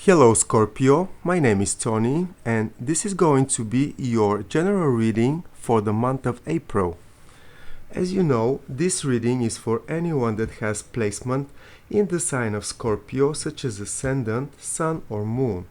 Hello Scorpio, my name is Tony and this is going to be your general reading for the month of April. As you know, this reading is for anyone that has placement in the sign of Scorpio, such as Ascendant, Sun or Moon.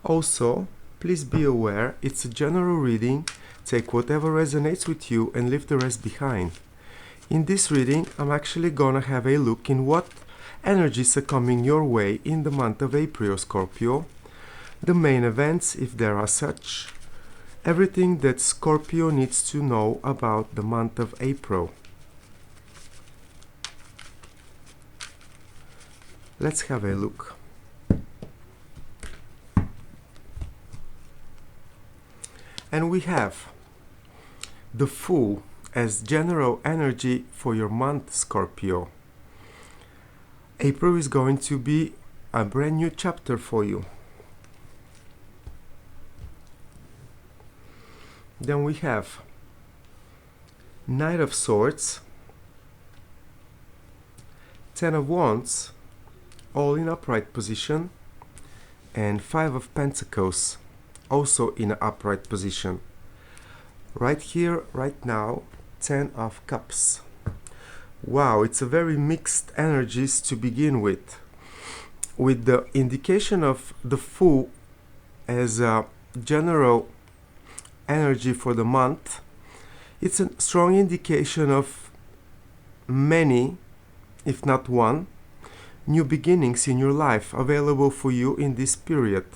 Also, please be aware it's a general reading, take whatever resonates with you and leave the rest behind. In this reading, I'm actually gonna have a look in what energies are coming your way in the month of April, Scorpio, the main events, if there are such, everything that Scorpio needs to know about the month of April. Let's have a look. And we have the Fool as general energy for your month, Scorpio. April is going to be a brand new chapter for you. Then we have Knight of Swords, Ten of Wands, all in upright position, and Five of Pentacles, also in an upright position. Right here, right now, Ten of Cups. Wow, it's a very mixed energies to begin with the indication of the Fool as a general energy for the month. It's a strong indication of many, if not one, new beginnings in your life available for you in this period.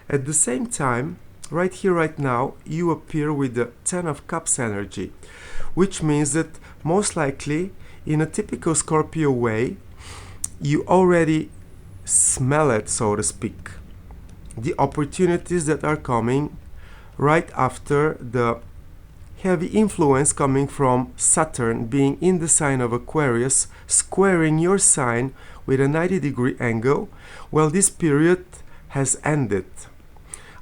At the same time, right here, right now, you appear with the Ten of Cups energy, which means that most likely, in a typical Scorpio way, you already smell it, so to speak. The opportunities that are coming right after the heavy influence coming from Saturn being in the sign of Aquarius, squaring your sign with a 90-degree angle. Well, this period has ended.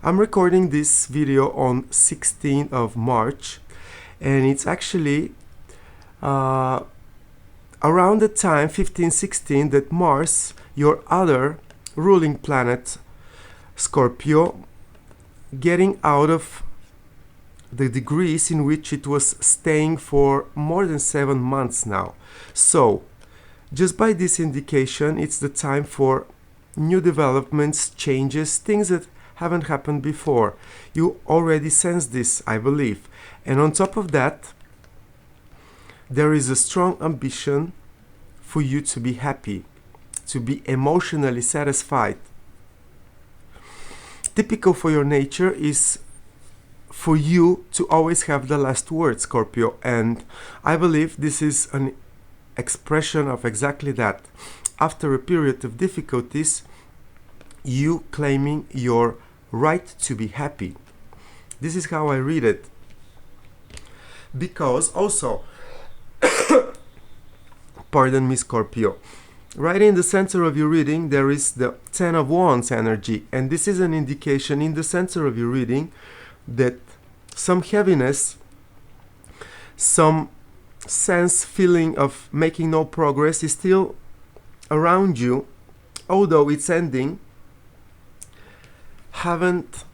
I'm recording this video on 16th of March, and it's actually around the time 15-16 that Mars, your other ruling planet, Scorpio, getting out of the degrees in which it was staying for more than 7 months now. So, just by this indication, it's the time for new developments, changes, things that haven't happened before. You already sense this, I believe. And on top of that, there is a strong ambition for you to be happy, to be emotionally satisfied. Typical for your nature is for you to always have the last word, Scorpio, and I believe this is an expression of exactly that. After a period of difficulties, you claiming your right to be happy. This is how I read it. Because also, pardon me, Scorpio, right in the center of your reading there is the Ten of Wands energy, and this is an indication in the center of your reading that some heaviness, some feeling of making no progress is still around you, although it's ending, haven't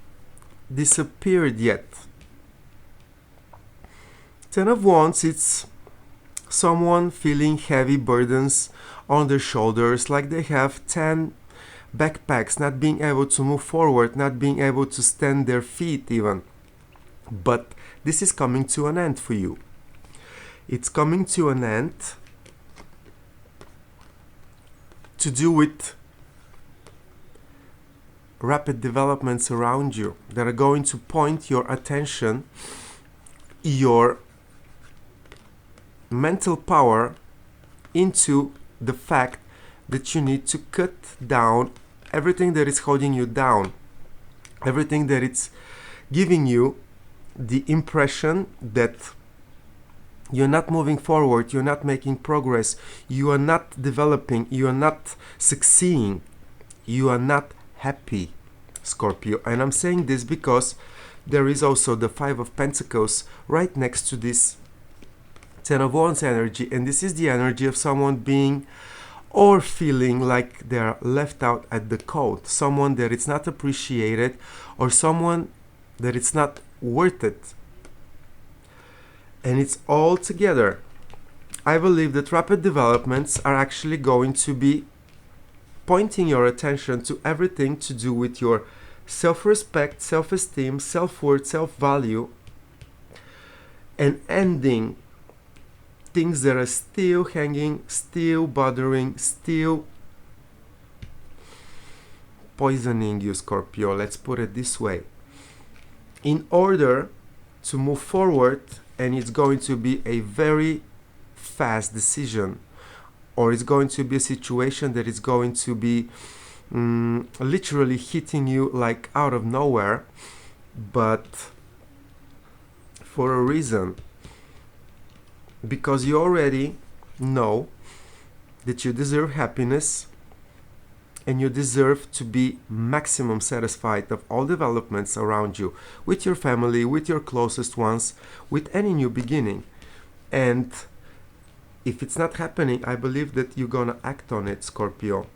disappeared yet. Ten of Wands, it's someone feeling heavy burdens on their shoulders, like they have 10 backpacks, not being able to move forward, not being able to stand their feet even. But this is coming to an end for you. It's coming to an end to do with rapid developments around you that are going to point your attention, your mental power into the fact that you need to cut down everything that is holding you down, everything that is giving you the impression that you're not moving forward, you're not making progress, you are not developing, you are not succeeding, you are not happy, Scorpio. And I'm saying this because there is also the Five of Pentacles right next to this Ten of Wands energy, and this is the energy of someone being or feeling like they're left out at the cold, someone that it's not appreciated, or someone that it's not worth it. And it's all together. I believe that rapid developments are actually going to be pointing your attention to everything to do with your self-respect, self-esteem, self-worth, self-value, and ending things that are still hanging, still bothering, still poisoning you, Scorpio. Let's put it this way. In order to move forward, and it's going to be a very fast decision, or it's going to be a situation that is going to be literally hitting you like out of nowhere, but for a reason. Because you already know that you deserve happiness, and you deserve to be maximum satisfied of all developments around you, with your family, with your closest ones, with any new beginning. And if it's not happening, I believe that you're gonna act on it, Scorpio.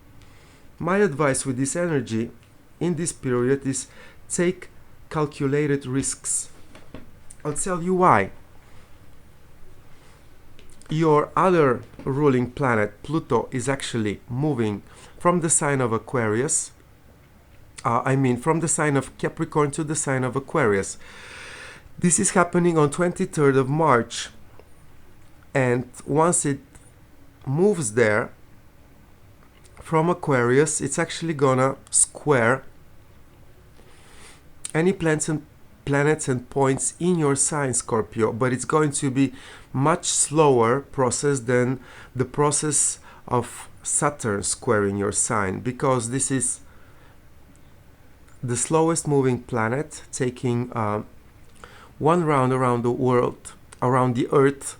My advice with this energy in this period is take calculated risks. I'll tell you why. Your other ruling planet, Pluto, is actually moving from the sign of Aquarius. From the sign of Capricorn to the sign of Aquarius. This is happening on 23rd of March. And once it moves there from Aquarius, it's actually gonna square any planets and points in your sign, Scorpio, but it's going to be much slower process than the process of Saturn squaring your sign, because this is the slowest moving planet, taking one round around the world, around the Earth,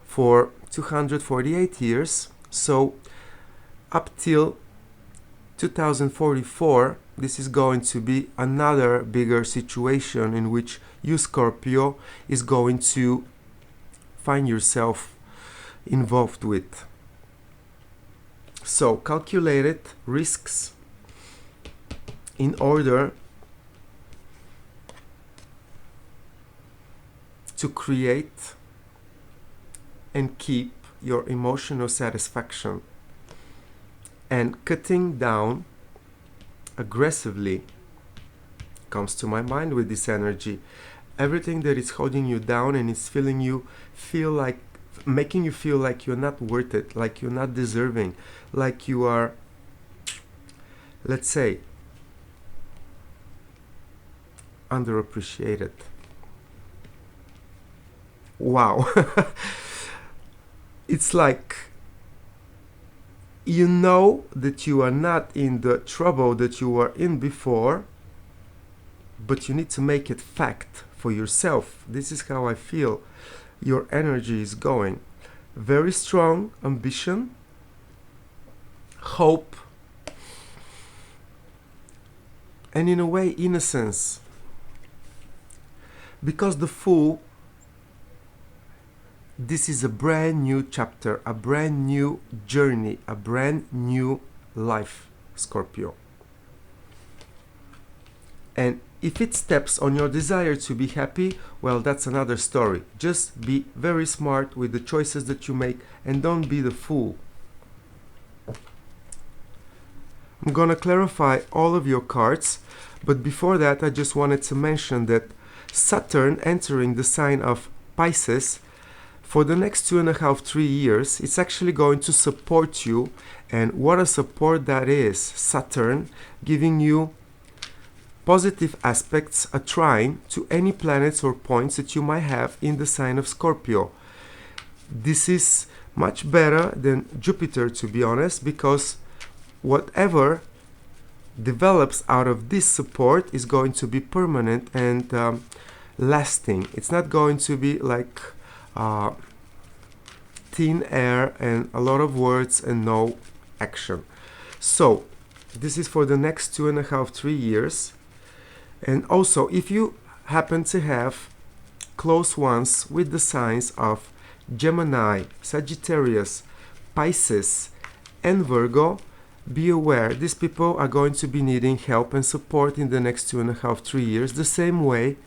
for 248 years. So up till 2044, this is going to be another bigger situation in which you, Scorpio, is going to find yourself involved with. So calculated risks in order to create and keep your emotional satisfaction, and cutting down aggressively comes to my mind with this energy. Everything that is holding you down and is making you feel like you're not worth it, like you're not deserving, like you are, let's say, underappreciated. Wow. It's like you know that you are not in the trouble that you were in before, but you need to make it fact for yourself. This is how I feel your energy is going. Very strong ambition, hope, and in a way innocence. Because the Fool, this is a brand new chapter, a brand new journey, a brand new life, Scorpio. And if it steps on your desire to be happy, well, that's another story. Just be very smart with the choices that you make, and don't be the fool. I'm gonna clarify all of your cards, but before that I just wanted to mention that Saturn entering the sign of Pisces for the next 2.5-3 years, it's actually going to support you. And what a support that is. Saturn giving you positive aspects, a trine to any planets or points that you might have in the sign of Scorpio. This is much better than Jupiter, to be honest, because whatever develops out of this support is going to be permanent and lasting. It's not going to be like thin air and a lot of words and no action. So this is for the next 2.5-3 years. And also, if you happen to have close ones with the signs of Gemini, Sagittarius, Pisces, And Virgo, be aware, these people are going to be needing help and support in the next 2.5, 3 years, the same way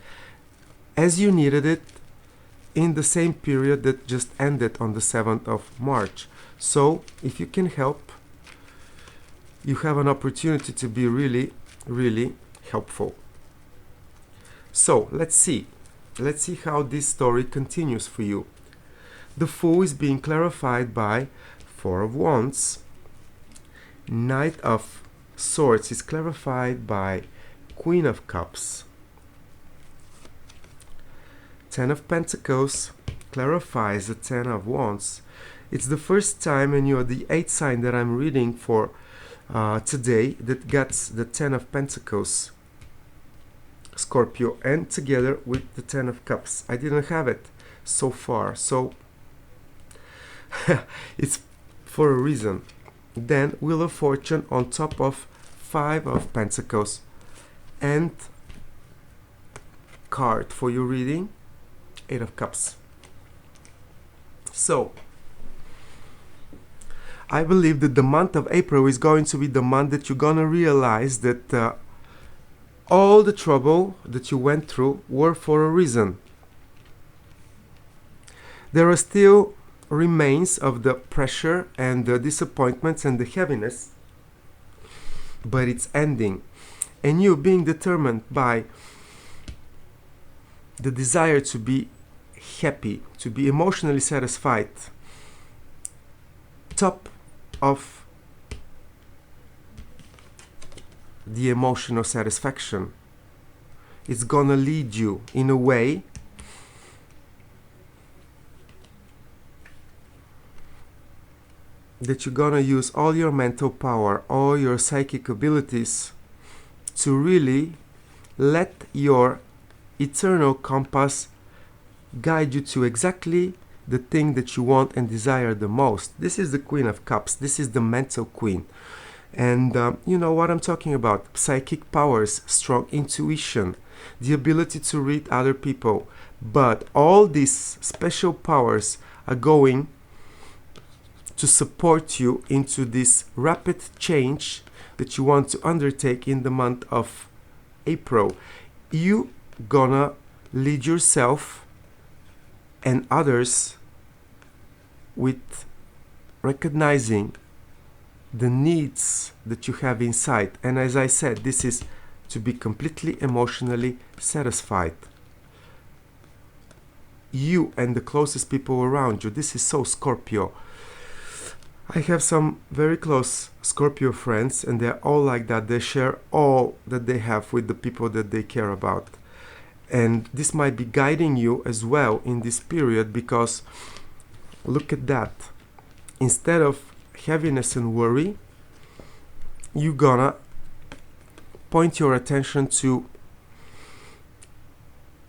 as you needed it in the same period that just ended on the 7th of March. So, if you can help, you have an opportunity to be really, really helpful. So, let's see. Let's see how this story continues for you. The Fool is being clarified by Four of Wands. Knight of Swords is clarified by Queen of Cups. Ten of Pentacles clarifies the Ten of Wands. It's the first time, and you're the 8th sign that I'm reading for today that gets the Ten of Pentacles, Scorpio, and together with the Ten of Cups. I didn't have it so far, so it's for a reason. Then Wheel of Fortune on top of Five of Pentacles. And card for your reading, Eight of Cups. So, I believe that the month of April is going to be the month that you're gonna realize that all the trouble that you went through were for a reason. There are still remains of the pressure and the disappointments and the heaviness, but it's ending. And you being determined by the desire to be happy, to be emotionally satisfied, top of the emotional satisfaction, it's gonna lead you in a way that you're gonna use all your mental power, all your psychic abilities to really let your eternal compass guide you to exactly the thing that you want and desire the most. This is the Queen of Cups. This is the mental queen. And you know what I'm talking about. Psychic powers, strong intuition, the ability to read other people. But all these special powers are going to support you into this rapid change that you want to undertake in the month of April. You gonna lead yourself and others with recognizing the needs that you have inside. And as I said, this is to be completely emotionally satisfied. You and the closest people around you. This is so Scorpio. I have some very close Scorpio friends, and they're all like that. They share all that they have with the people that they care about. And this might be guiding you as well in this period, because look at that. Instead of heaviness and worry, you're gonna point your attention to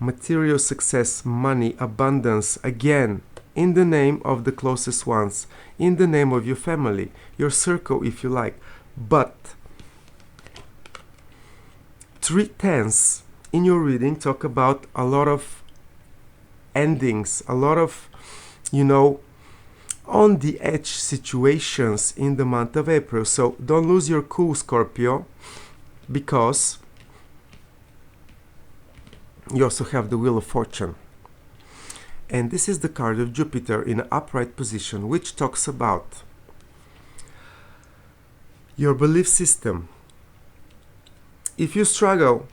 material success, money, abundance, again, in the name of the closest ones, in the name of your family, your circle if you like. But 3/10 in your reading talk about a lot of endings, a lot of, on the edge situations in the month of April. So don't lose your cool, Scorpio, because you also have the Wheel of Fortune. And this is the card of Jupiter in an upright position, which talks about your belief system. If you struggle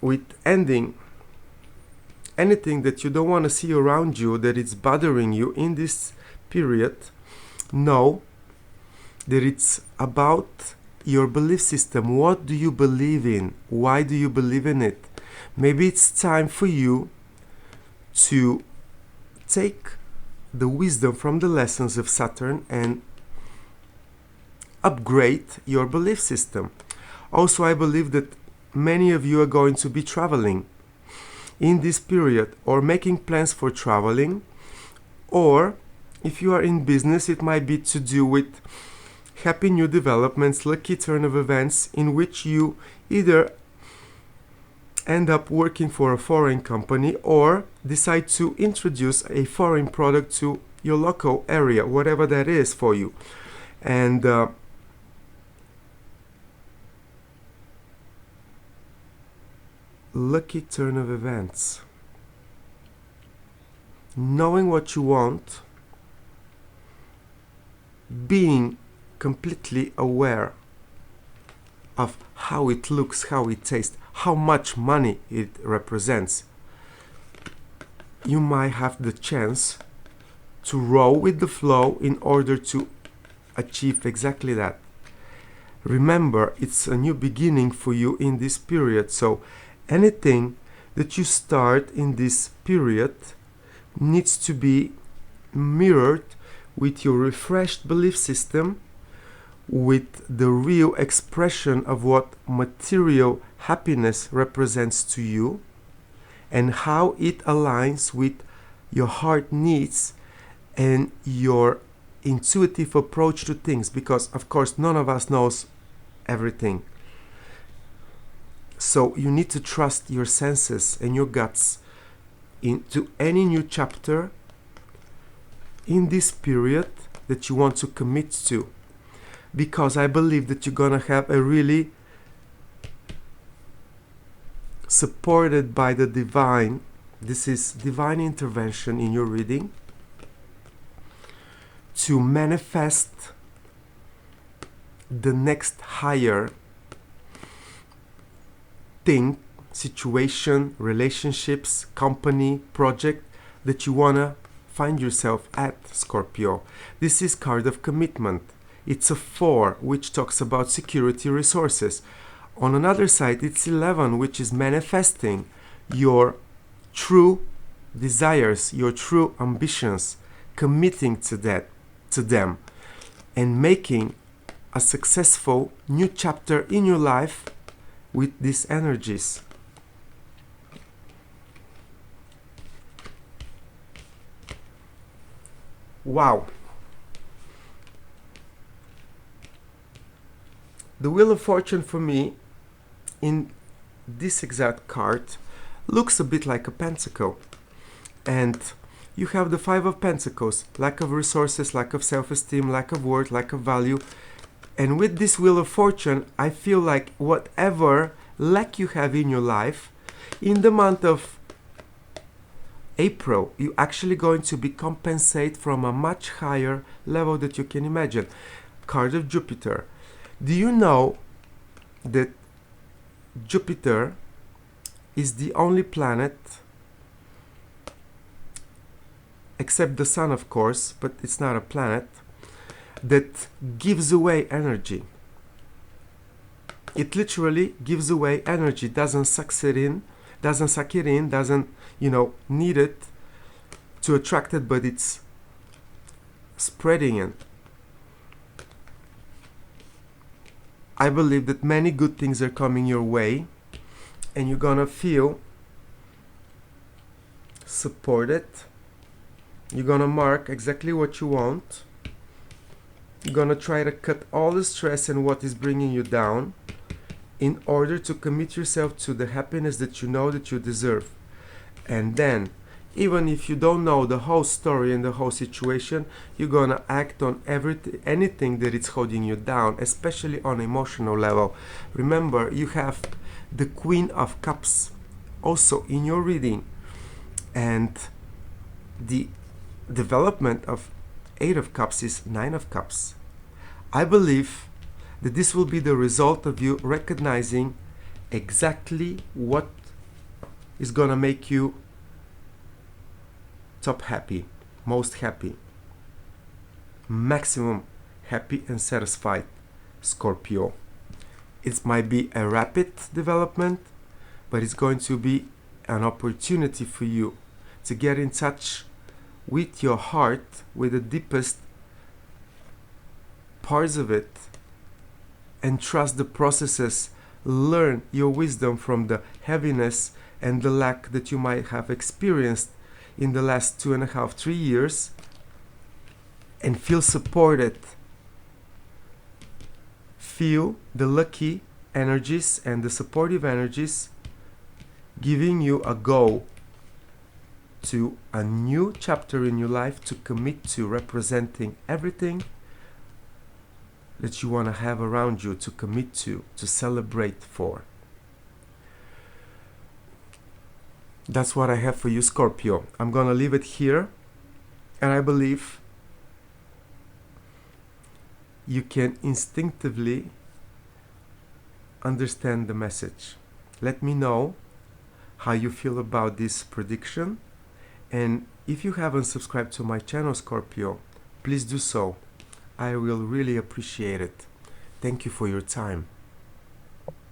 with ending anything that you don't want to see around you, that it's bothering you in this period, know that it's about your belief system. What do you believe in? Why do you believe in it? Maybe it's time for you to take the wisdom from the lessons of Saturn and upgrade your belief system. Also, I believe that many of you are going to be traveling in this period, or making plans for traveling, or if you are in business, it might be to do with happy new developments, lucky turn of events in which you either end up working for a foreign company or decide to introduce a foreign product to your local area, whatever that is for you. And lucky turn of events. Knowing what you want, being completely aware of how it looks, how it tastes, how much money it represents. You might have the chance to row with the flow in order to achieve exactly that. Remember, it's a new beginning for you in this period, so anything that you start in this period needs to be mirrored with your refreshed belief system, with the real expression of what material happiness represents to you, and how it aligns with your heart needs and your intuitive approach to things, because of course none of us knows everything. So you need to trust your senses and your guts into any new chapter in this period that you want to commit to, because I believe that you're gonna have a really supported by the divine, this is divine intervention in your reading, to manifest the next higher thing, situation, relationships, company, project that you wanna find yourself at, Scorpio. This is card of commitment. It's a 4, which talks about security resources. On another side, it's 11, which is manifesting your true desires, your true ambitions, committing to them, and making a successful new chapter in your life with these energies. Wow. The Wheel of Fortune for me in this exact card looks a bit like a pentacle, and you have the 5 of Pentacles, lack of resources, lack of self-esteem, lack of worth, lack of value. And with this Wheel of Fortune, I feel like whatever lack you have in your life, in the month of April, you're actually going to be compensated from a much higher level that you can imagine. Card of Jupiter. Do you know that Jupiter is the only planet, except the Sun of course, but it's not a planet, that gives away energy? It literally gives away energy, doesn't suck it in, doesn't need it to attract it, but it's spreading it. I believe that many good things are coming your way, and you're gonna feel supported. You're gonna mark exactly what you want. You're gonna try to cut all the stress and what is bringing you down in order to commit yourself to the happiness that you know that you deserve. And then, even if you don't know the whole story and the whole situation, you're gonna act on anything that is holding you down, especially on emotional level. Remember, you have the Queen of Cups also in your reading, and the development of 8 of Cups is 9 of Cups. I believe that this will be the result of you recognizing exactly what is gonna make you top happy, most happy, maximum happy and satisfied, Scorpio. It might be a rapid development, but it's going to be an opportunity for you to get in touch with your heart, with the deepest parts of it, and trust the processes. Learn your wisdom from the heaviness and the lack that you might have experienced in the last 2.5, 3 years, and feel supported. Feel the lucky energies and the supportive energies giving you a go to a new chapter in your life to commit to, representing everything that you want to have around you, to commit to celebrate for. That's what I have for you, Scorpio. I'm going to leave it here, and I believe you can instinctively understand the message. Let me know how you feel about this prediction, and if you haven't subscribed to my channel, Scorpio, please do so. I will really appreciate it. Thank you for your time.